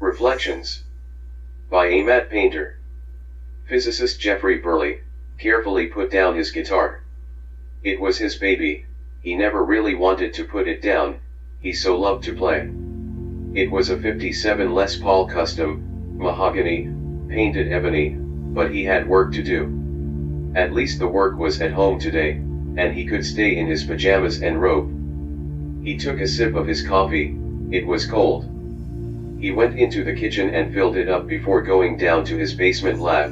Reflections by a matte painter. Physicist Jeffrey Berly carefully put down his guitar. It was his baby. He never really wanted to put it down, he so loved to play. It was a 57 Les Paul Custom, mahogany, painted ebony, but he had work to do. At least the work was at home today, and he could stay in his pajamas and robe. He took a sip of his coffee. It was cold. He went into the kitchen and filled it up before going down to his basement lab.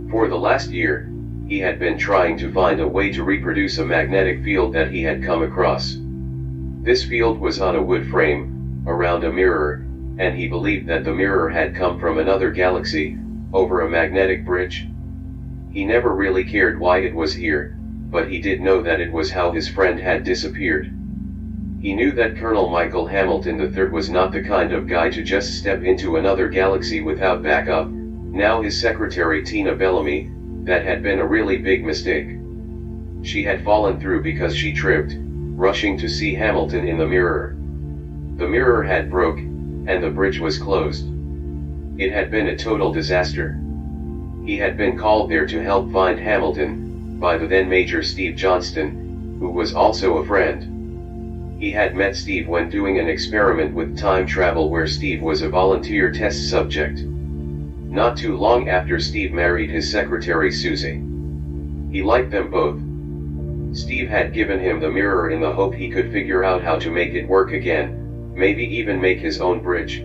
For the last year, he had been trying to find a way to reproduce a magnetic field that he had come across. This field was on a wood frame, around a mirror, and he believed that the mirror had come from another galaxy, over a magnetic bridge. He never really cared why it was here, but he did know that it was how his friend had disappeared. He knew that Colonel Michael Hamilton III was not the kind of guy to just step into another galaxy without backup. Now his secretary Tina Bellamy, that had been a really big mistake. She had fallen through because she tripped, rushing to see Hamilton in the mirror. The mirror had broke, and the bridge was closed. It had been a total disaster. He had been called there to help find Hamilton, by the then Major Steve Johnston, who was also a friend. He had met Steve when doing an experiment with time travel where Steve was a volunteer test subject. Not too long after Steve married his secretary Susie. He liked them both. Steve had given him the mirror in the hope he could figure out how to make it work again, maybe even make his own bridge.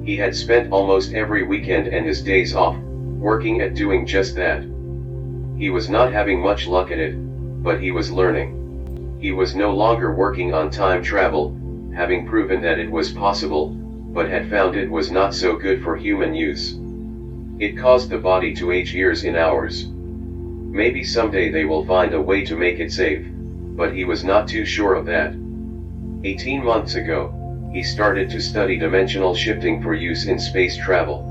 He had spent almost every weekend and his days off, working at doing just that. He was not having much luck at it, but he was learning. He was no longer working on time travel, having proven that it was possible, but had found it was not so good for human use. It caused the body to age years in hours. Maybe someday they will find a way to make it safe, but he was not too sure of that. 18 months ago, he started to study dimensional shifting for use in space travel.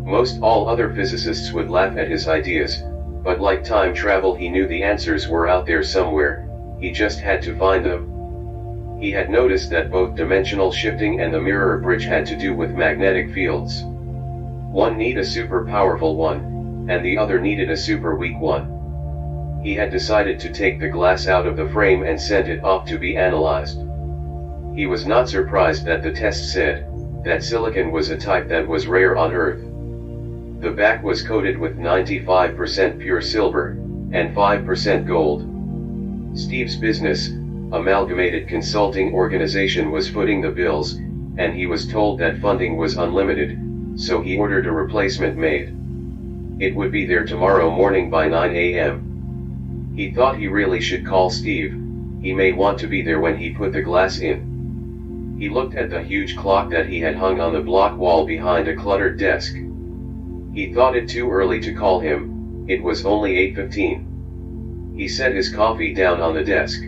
Most all other physicists would laugh at his ideas, but like time travel he knew the answers were out there somewhere. He just had to find them. He had noticed that both dimensional shifting and the mirror bridge had to do with magnetic fields. One needed a super powerful one, and the other needed a super weak one. He had decided to take the glass out of the frame and send it off to be analyzed. He was not surprised that the test said that silicon was a type that was rare on Earth. The back was coated with 95% pure silver, and 5% gold. Steve's business, Amalgamated Consulting Organization, was footing the bills, and he was told that funding was unlimited, so he ordered a replacement made. It would be there tomorrow morning by 9 a.m. He thought he really should call Steve. He may want to be there when he put the glass in. He looked at the huge clock that he had hung on the block wall behind a cluttered desk. He thought it too early to call him. It was only 8:15. He set his coffee down on the desk.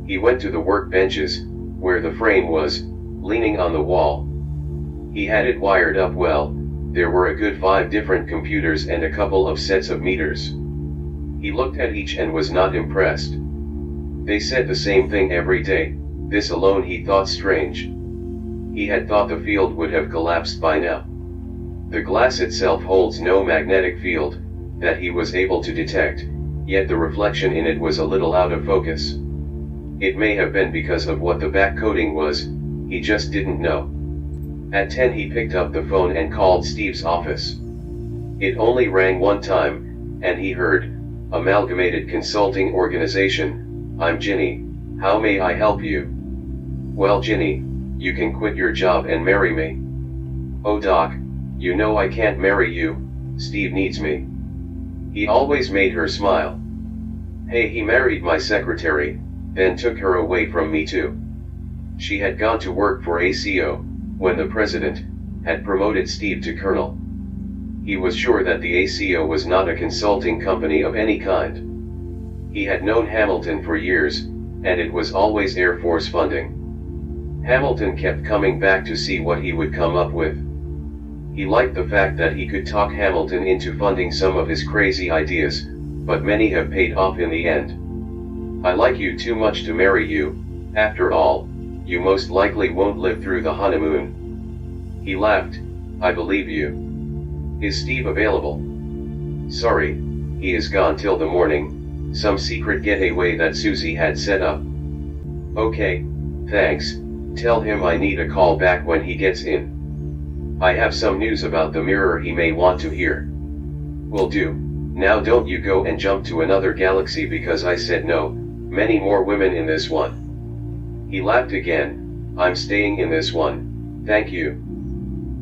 He went to the workbenches, where the frame was, leaning on the wall. He had it wired up well. There were a good 5 different computers and a couple of sets of meters. He looked at each and was not impressed. They said the same thing every day. This alone he thought strange. He had thought the field would have collapsed by now. The glass itself holds no magnetic field, that he was able to detect. Yet the reflection in it was a little out of focus. It may have been because of what the back coating was, he just didn't know. At 10 he picked up the phone and called Steve's office. It only rang one time, and he heard, "Amalgamated Consulting Organization, I'm Ginny, how may I help you?" "Well Ginny, you can quit your job and marry me." "Oh Doc, you know I can't marry you, Steve needs me." He always made her smile. "Hey, he married my secretary, then took her away from me too." She had gone to work for ACO, when the president had promoted Steve to colonel. He was sure that the ACO was not a consulting company of any kind. He had known Hamilton for years, and it was always Air Force funding. Hamilton kept coming back to see what he would come up with. He liked the fact that he could talk Hamilton into funding some of his crazy ideas, but many have paid off in the end. "I like you too much to marry you, after all, you most likely won't live through the honeymoon." He laughed. I believe you. Is Steve available? Sorry, he is gone till the morning, some secret getaway that Susie had set up. Okay, thanks, tell him I need a call back when he gets in. I have some news about the mirror he may want to hear. Will do. Now don't you go and jump to another galaxy because I said no, many more women in this one. He laughed again. I'm staying in this one, thank you.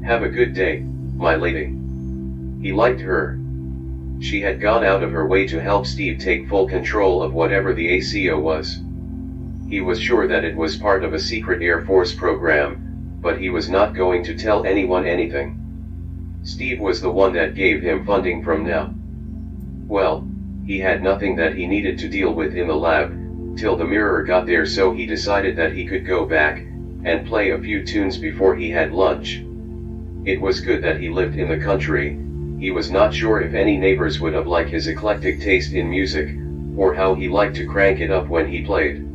Have a good day, my lady. He liked her. She had gone out of her way to help Steve take full control of whatever the ACO was. He was sure that it was part of a secret Air Force program, but he was not going to tell anyone anything. Steve was the one that gave him funding from now. Well, he had nothing that he needed to deal with in the lab, till the mirror got there, so he decided that he could go back and play a few tunes before he had lunch. It was good that he lived in the country. He was not sure if any neighbors would have liked his eclectic taste in music, or how he liked to crank it up when he played.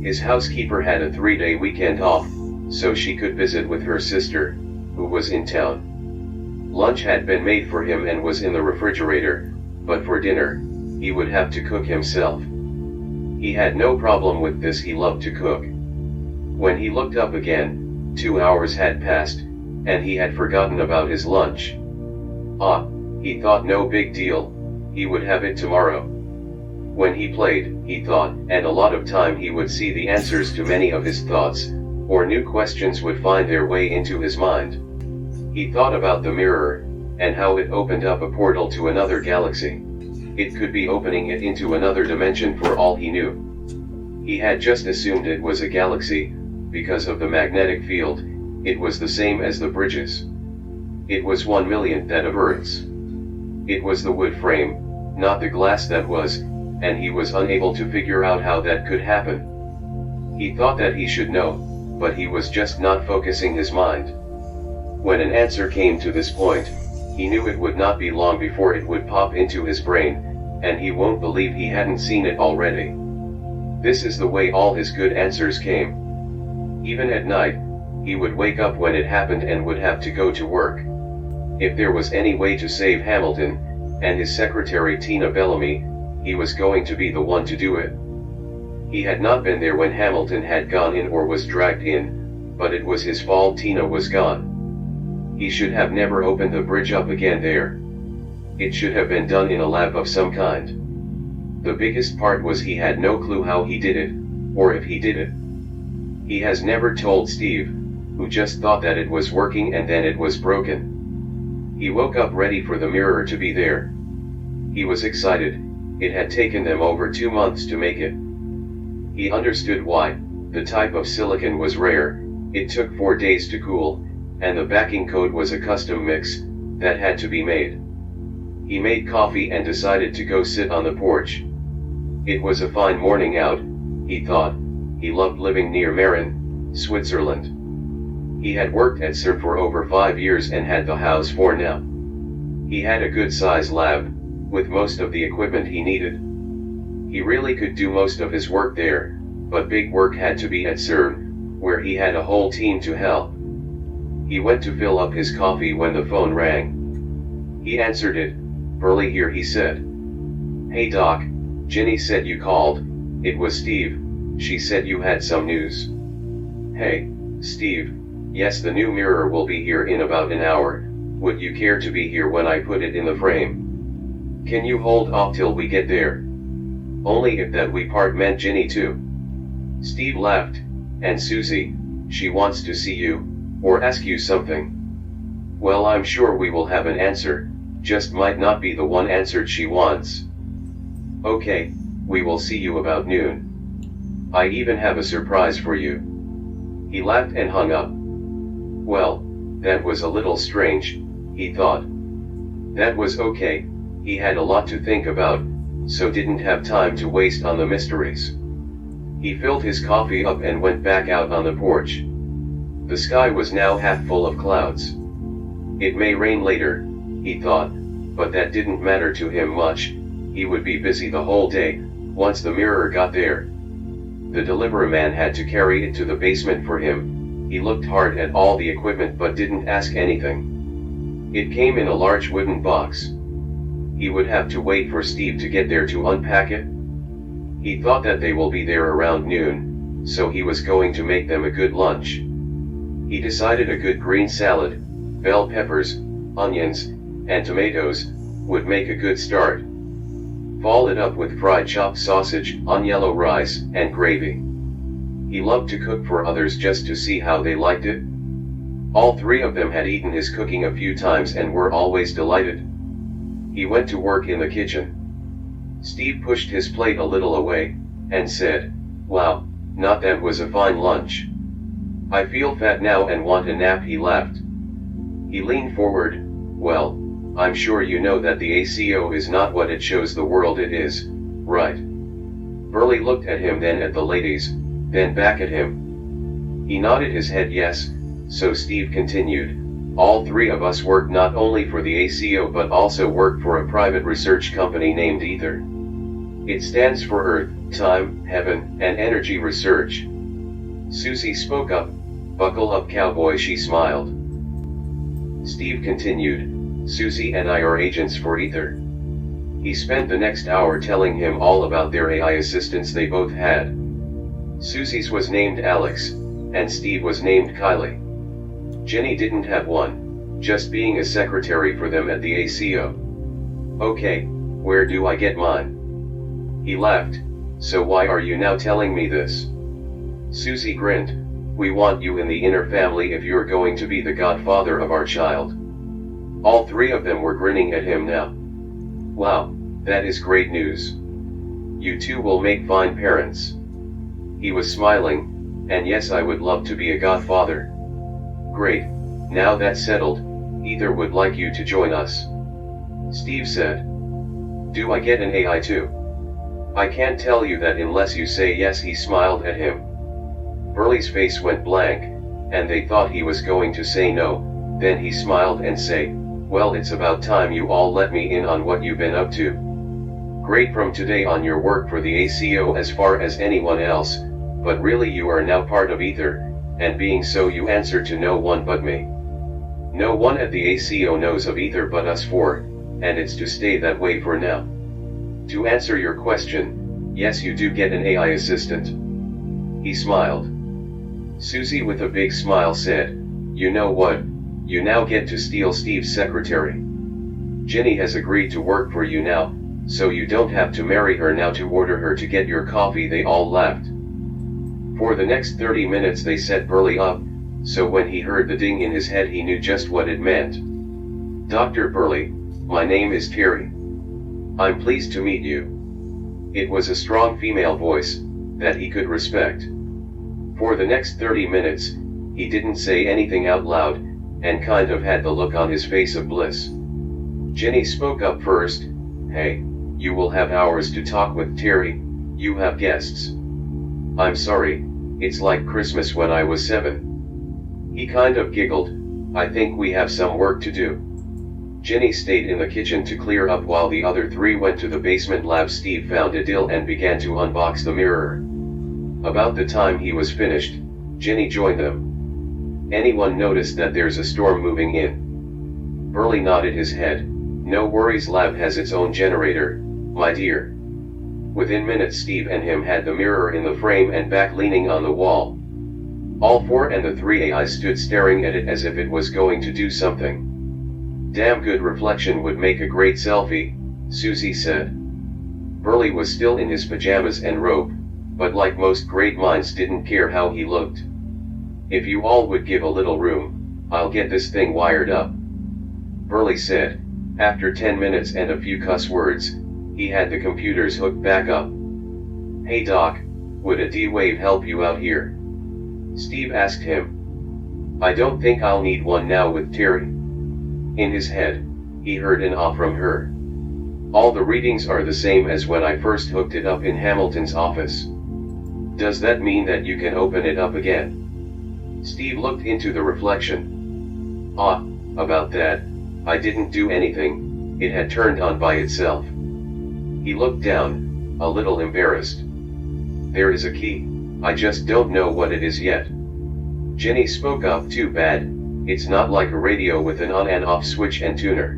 His housekeeper had a 3-day weekend off, so she could visit with her sister, who was in town. Lunch had been made for him and was in the refrigerator, but for dinner, he would have to cook himself. He had no problem with this, he loved to cook. When he looked up again, 2 hours had passed, and he had forgotten about his lunch. Ah, he thought, no big deal, he would have it tomorrow. When he played, he thought, and a lot of time he would see the answers to many of his thoughts, or new questions would find their way into his mind. He thought about the mirror, and how it opened up a portal to another galaxy. It could be opening it into another dimension for all he knew. He had just assumed it was a galaxy, because of the magnetic field. It was the same as the bridges. It was 1/1,000,000th that of Earth's. It was the wood frame, not the glass that was, and he was unable to figure out how that could happen. He thought that he should know, but he was just not focusing his mind. When an answer came to this point, he knew it would not be long before it would pop into his brain, and he won't believe he hadn't seen it already. This is the way all his good answers came. Even at night, he would wake up when it happened and would have to go to work. If there was any way to save Hamilton, and his secretary Tina Bellamy, he was going to be the one to do it. He had not been there when Hamilton had gone in or was dragged in, but it was his fault Tina was gone. He should have never opened the bridge up again there. It should have been done in a lab of some kind. The biggest part was he had no clue how he did it, or if he did it. He has never told Steve, who just thought that it was working and then it was broken. He woke up ready for the mirror to be there. He was excited. It had taken them over 2 months to make it. He understood why. The type of silicon was rare, it took 4 days to cool, and the backing code was a custom mix that had to be made. He made coffee and decided to go sit on the porch. It was a fine morning out, he thought. He loved living near Marin, Switzerland. He had worked at CERN for over 5 years and had the house for now. He had a good-sized lab, with most of the equipment he needed. He really could do most of his work there, but big work had to be at CERN, where he had a whole team to help. He went to fill up his coffee when the phone rang. He answered it. Berly here, he said. Hey Doc, Ginny said you called. It was Steve. She said you had some news. Hey, Steve. Yes, the new mirror will be here in about an hour. Would you care to be here when I put it in the frame? Can you hold off till we get there? Only if that we part meant Ginny too. Steve laughed. And Susie, she wants to see you, or ask you something. Well, I'm sure we will have an answer, just might not be the one answered she wants. Okay, we will see you about noon. I even have a surprise for you. He laughed and hung up. Well, that was a little strange, he thought. That was okay, he had a lot to think about, so didn't have time to waste on the mysteries. He filled his coffee up and went back out on the porch. The sky was now half full of clouds. It may rain later, he thought, but that didn't matter to him much. He would be busy the whole day, once the mirror got there. The delivery man had to carry it to the basement for him. he looked hard at all the equipment but didn't ask anything. It came in a large wooden box. He would have to wait for Steve to get there to unpack it. He thought that they will be there around noon, so he was going to make them a good lunch. He decided a good green salad, bell peppers, onions, and tomatoes, would make a good start. Followed up with fried chopped sausage on yellow rice and gravy. He loved to cook for others just to see how they liked it. All three of them had eaten his cooking a few times and were always delighted. He went to work in the kitchen. Steve pushed his plate a little away, and said, "Wow, not that was a fine lunch. I feel fat now and want a nap." He laughed. He leaned forward. "Well, I'm sure you know that the ACO is not what it shows the world it is, right?" Berly looked at him, then at the ladies, then back at him. He nodded his head yes, so Steve continued, "All three of us work not only for the ACO but also work for a private research company named Ether. It stands for Earth, Time, Heaven, and Energy Research." Susie spoke up. "Buckle up, cowboy," she smiled. Steve continued, "Susie and I are agents for Ether." He spent the next hour telling him all about their AI assistants they both had. Susie's was named Alex, and Steve was named Kylie. Jenny didn't have one, just being a secretary for them at the ACO. "Okay, where do I get mine?" He laughed. "So why are you now telling me this?" Susie grinned. "We want you in the inner family if you're going to be the godfather of our child." All three of them were grinning at him now. "Wow, that is great news. You two will make fine parents." He was smiling. "And yes, I would love to be a godfather." "Great, now that's settled, Ether would like you to join us," Steve said. "Do I get an AI too?" "I can't tell you that unless you say yes." He smiled at him. Berly's face went blank, and they thought he was going to say no. Then he smiled and said, "Well, it's about time you all let me in on what you've been up to. Great from today on your work for the ACO as far as anyone else, but really you are now part of Ether, and being so you answer to no one but me. No one at the ACO knows of Ether but us four, and it's to stay that way for now. To answer your question, yes, you do get an AI assistant." He smiled. Susie with a big smile said, "You know what? You now get to steal Steve's secretary. Jenny has agreed to work for you now, so you don't have to marry her now to order her to get your coffee." They all laughed. For the next 30 minutes they set Berly up, so when he heard the ding in his head he knew just what it meant. "Dr. Berly, my name is Terry. I'm pleased to meet you." It was a strong female voice, that he could respect. For the next 30 minutes, he didn't say anything out loud, and kind of had the look on his face of bliss. Jenny spoke up first. "Hey, you will have hours to talk with Terry, you have guests." "I'm sorry, it's like Christmas when I was 7. He kind of giggled. "I think we have some work to do." Jenny stayed in the kitchen to clear up while the other three went to the basement lab. Steve found a dill and began to unbox the mirror. About the time he was finished, Jenny joined them. "Anyone noticed that there's a storm moving in?" Berly nodded his head. "No worries, lab has its own generator, my dear." Within minutes Steve and him had the mirror in the frame and back leaning on the wall. All four and the three AIs stood staring at it as if it was going to do something. "Damn good reflection would make a great selfie," Susie said. Berly was still in his pajamas and robe, but like most great minds didn't care how he looked. "If you all would give a little room, I'll get this thing wired up," Berly said. After 10 minutes and a few cuss words, he had the computers hooked back up. "Hey Doc, would a D-Wave help you out here?" Steve asked him. "I don't think I'll need one now with Terry." In his head, he heard an "ah" from her. "All the readings are the same as when I first hooked it up in Hamilton's office. Does that mean that you can open it up again?" Steve looked into the reflection. "Ah, about that, I didn't do anything, it had turned on by itself." He looked down, a little embarrassed. "There is a key, I just don't know what it is yet." Jenny spoke up. Too bad, it's not like a radio with an on and off switch and tuner.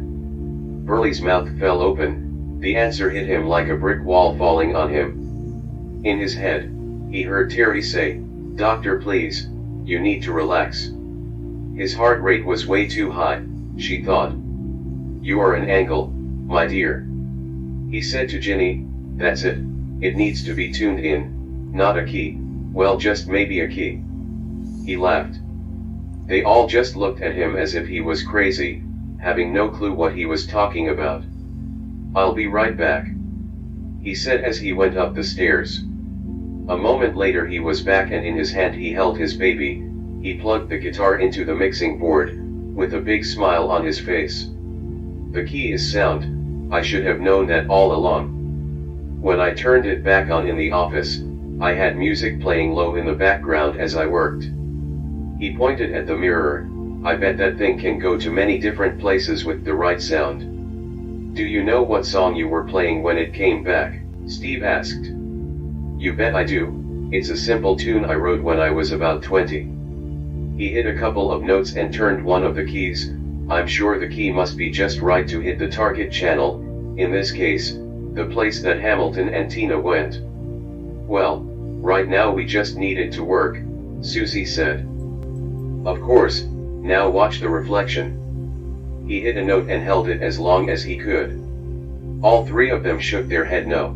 Berly's mouth fell open, the answer hit him like a brick wall falling on him. In his head, he heard Terry say, "Doctor, please, you need to relax." His heart rate was way too high, she thought. "You are an angle, my dear," he said to Jenny. "That's it, it needs to be tuned in, not a key, well, just maybe a key." He laughed. They all just looked at him as if he was crazy, having no clue what he was talking about. "I'll be right back," he said as he went up the stairs. A moment later he was back, and in his hand he held his baby. He plugged the guitar into the mixing board, with a big smile on his face. "The key is sound, I should have known that all along. When I turned it back on in the office, I had music playing low in the background as I worked." He pointed at the mirror. "I bet that thing can go to many different places with the right sound." "Do you know what song you were playing when it came back?" Steve asked. "You bet I do, it's a simple tune I wrote when I was about 20. He hit a couple of notes and turned one of the keys. I'm sure the key must be just right to hit the target channel, in this case, the place that Hamilton and Tina went. Well, right now we just need it to work," Susie said. "Of course, now watch the reflection." He hit a note and held it as long as he could. All three of them shook their head no.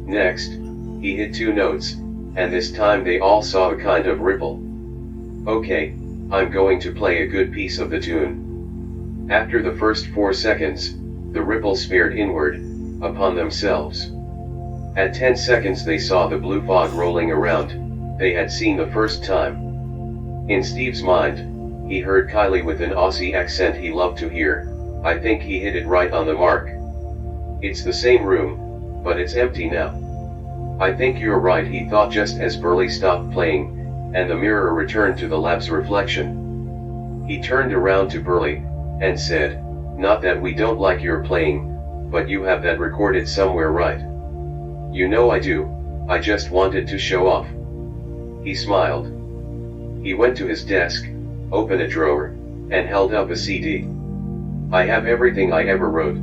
Next, he hit 2 notes, and this time they all saw a kind of ripple. "Okay, I'm going to play a good piece of the tune." After the first 4 seconds, the ripple smeared inward, upon themselves. At 10 seconds they saw the blue fog rolling around, they had seen the first time. In Steve's mind, he heard Kylie with an Aussie accent he loved to hear. "I think he hit it right on the mark. It's the same room, but it's empty now." "I think you're right," he thought just as Berly stopped playing, and the mirror returned to the lab's reflection. He turned around to Berly, and said, "Not that we don't like your playing, but you have that recorded somewhere, right?" "You know I do, I just wanted to show off." He smiled. He went to his desk, opened a drawer, and held up a CD. "I have everything I ever wrote."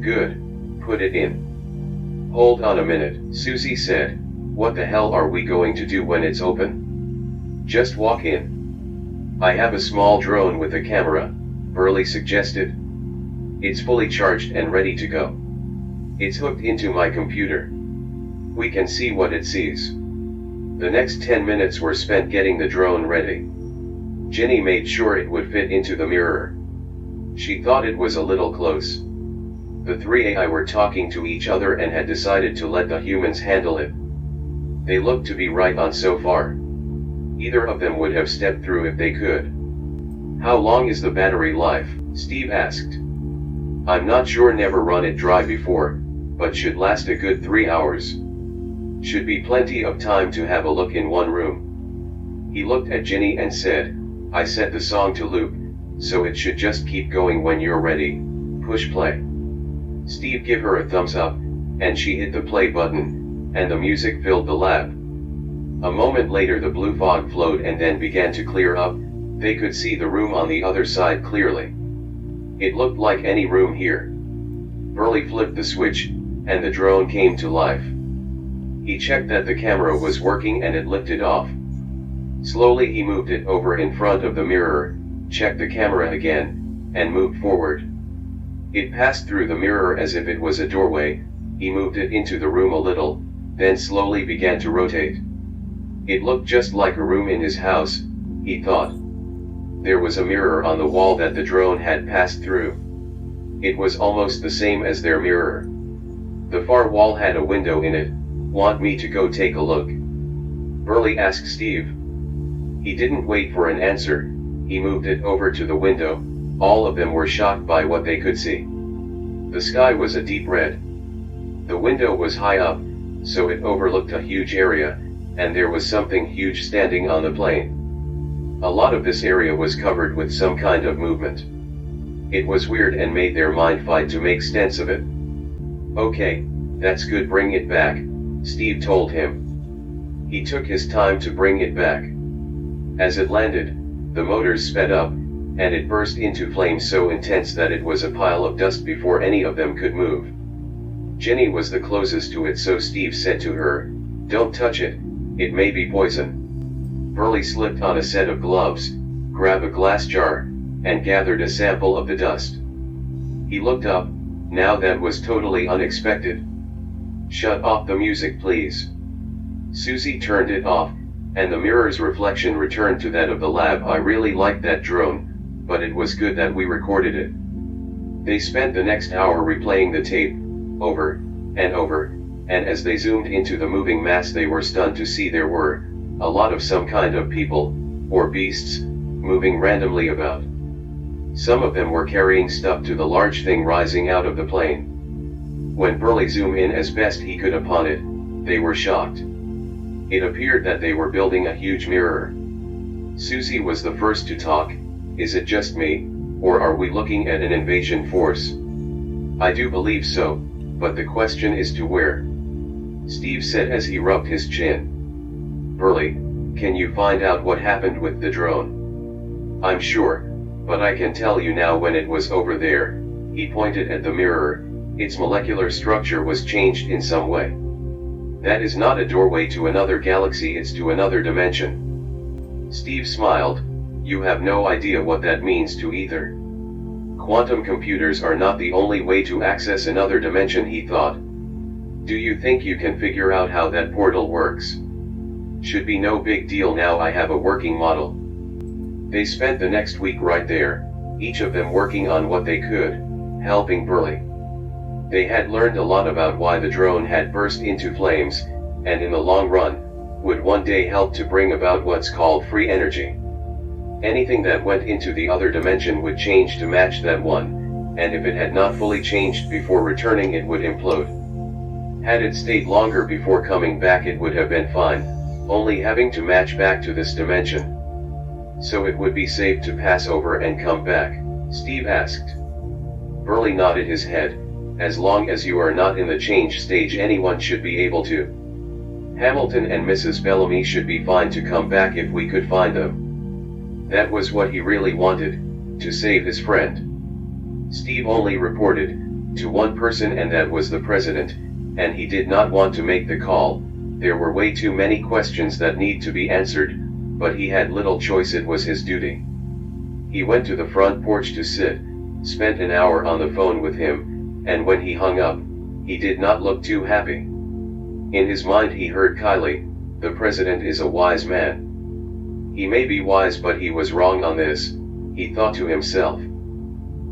"Good, put it in." "Hold on a minute," Susie said. "What the hell are we going to do when it's open?" "Just walk in." "I have a small drone with a camera," Berly suggested. "It's fully charged and ready to go. It's hooked into my computer. We can see what it sees." The next 10 minutes were spent getting the drone ready. Jenny made sure it would fit into the mirror. She thought it was a little close. The 3 AI were talking to each other and had decided to let the humans handle it. They looked to be right on so far. Either of them would have stepped through if they could. "How long is the battery life?" Steve asked. "I'm not sure, never run it dry before, but should last a good 3 hours. Should be plenty of time to have a look in one room." He looked at Jenny and said, "I set the song to loop, so it should just keep going when you're ready. Push play." Steve gave her a thumbs up, and she hit the play button, and the music filled the lab. A moment later the blue fog flowed and then began to clear up. They could see the room on the other side clearly. It looked like any room here. Berly flipped the switch, and the drone came to life. He checked that the camera was working and it lifted off. Slowly he moved it over in front of the mirror, checked the camera again, and moved forward. It passed through the mirror as if it was a doorway. He moved it into the room a little, then slowly began to rotate. It looked just like a room in his house, he thought. There was a mirror on the wall that the drone had passed through. It was almost the same as their mirror. The far wall had a window in it. "Want me to go take a look?" Berly asked Steve. He didn't wait for an answer. He moved it over to the window. All of them were shocked by what they could see. The sky was a deep red. The window was high up, so it overlooked a huge area, and there was something huge standing on the plane. A lot of this area was covered with some kind of movement. It was weird and made their mind fight to make sense of it. "Okay, that's good, bring it back," Steve told him. He took his time to bring it back. As it landed, the motors sped up, and it burst into flames so intense that it was a pile of dust before any of them could move. Jenny was the closest to it, so Steve said to her, "Don't touch it, it may be poison." Berly slipped on a set of gloves, grabbed a glass jar, and gathered a sample of the dust. He looked up. Now that was totally unexpected. "Shut off the music, please." Susie turned it off, and the mirror's reflection returned to that of the lab. I really liked that drone, but it was good that we recorded it. They spent the next hour replaying the tape, over and over, and as they zoomed into the moving mass they were stunned to see there were a lot of some kind of people, or beasts, moving randomly about. Some of them were carrying stuff to the large thing rising out of the plane. When Berly zoomed in as best he could upon it, they were shocked. It appeared that they were building a huge mirror. Susie was the first to talk. "Is it just me, or are we looking at an invasion force?" "I do believe so, but the question is to where," Steve said as he rubbed his chin. "Berly, can you find out what happened with the drone?" "I'm sure, but I can tell you now when it was over there." He pointed at the mirror. "Its molecular structure was changed in some way. That is not a doorway to another galaxy, it's to another dimension." Steve smiled. "You have no idea what that means to Ether. Quantum computers are not the only way to access another dimension," he thought. "Do you think you can figure out how that portal works?" "Should be no big deal now, I have a working model." They spent the next week right there, each of them working on what they could, helping Berly. They had learned a lot about why the drone had burst into flames, and in the long run, would one day help to bring about what's called free energy. Anything that went into the other dimension would change to match that one, and if it had not fully changed before returning it would implode. Had it stayed longer before coming back it would have been fine, only having to match back to this dimension. "So it would be safe to pass over and come back?" Steve asked. Berly nodded his head. "As long as you are not in the change stage anyone should be able to. Hamilton and Mrs. Bellamy should be fine to come back if we could find them." That was what he really wanted, to save his friend. Steve only reported to one person, and that was the president, and he did not want to make the call. There were way too many questions that need to be answered, but he had little choice, it was his duty. He went to the front porch to sit, spent an hour on the phone with him, and when he hung up, he did not look too happy. In his mind he heard Kylie, "The president is a wise man. He may be wise, but he was wrong on this," he thought to himself.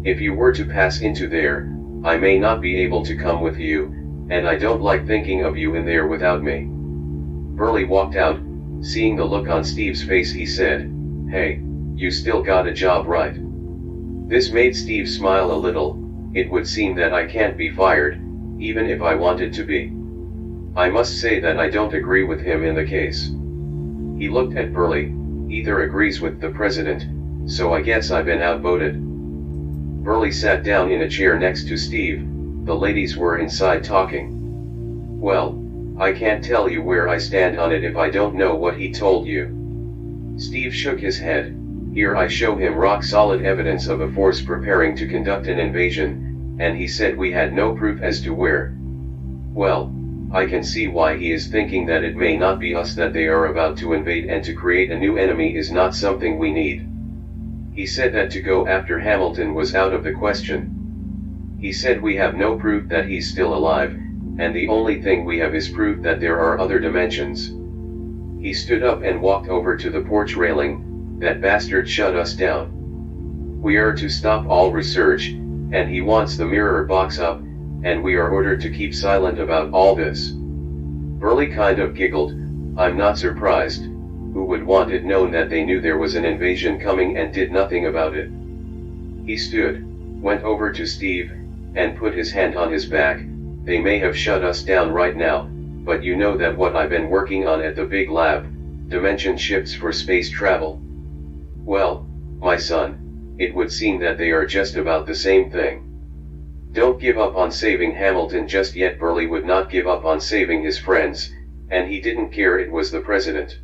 "If you were to pass into there, I may not be able to come with you, and I don't like thinking of you in there without me." Berly walked out. Seeing the look on Steve's face he said, "Hey, you still got a job, right?" This made Steve smile a little. "It would seem that I can't be fired, even if I wanted to be." I must say that I don't agree with him in the case. He looked at Berly. "Ether agrees with the president, so I guess I've been outvoted." Berly sat down in a chair next to Steve. The ladies were inside talking. "Well, I can't tell you where I stand on it if I don't know what he told you." Steve shook his head. "Here I show him rock-solid evidence of a force preparing to conduct an invasion, and he said we had no proof as to where." "Well, I can see why he is thinking that it may not be us that they are about to invade, and to create a new enemy is not something we need." He said that to go after Hamilton was out of the question. He said we have no proof that he's still alive, and the only thing we have is proof that there are other dimensions. He stood up and walked over to the porch railing. "That bastard shut us down. We are to stop all research, and he wants the mirror box up, and we are ordered to keep silent about all this." Berly kind of giggled. "I'm not surprised. Who would want it known that they knew there was an invasion coming and did nothing about it?" He stood, went over to Steve, and put his hand on his back. "They may have shut us down right now, but you know that what I've been working on at the big lab, dimension shifts for space travel. Well, my son, it would seem that they are just about the same thing. Don't give up on saving Hamilton just yet." Berly would not give up on saving his friends, and he didn't care it was the president.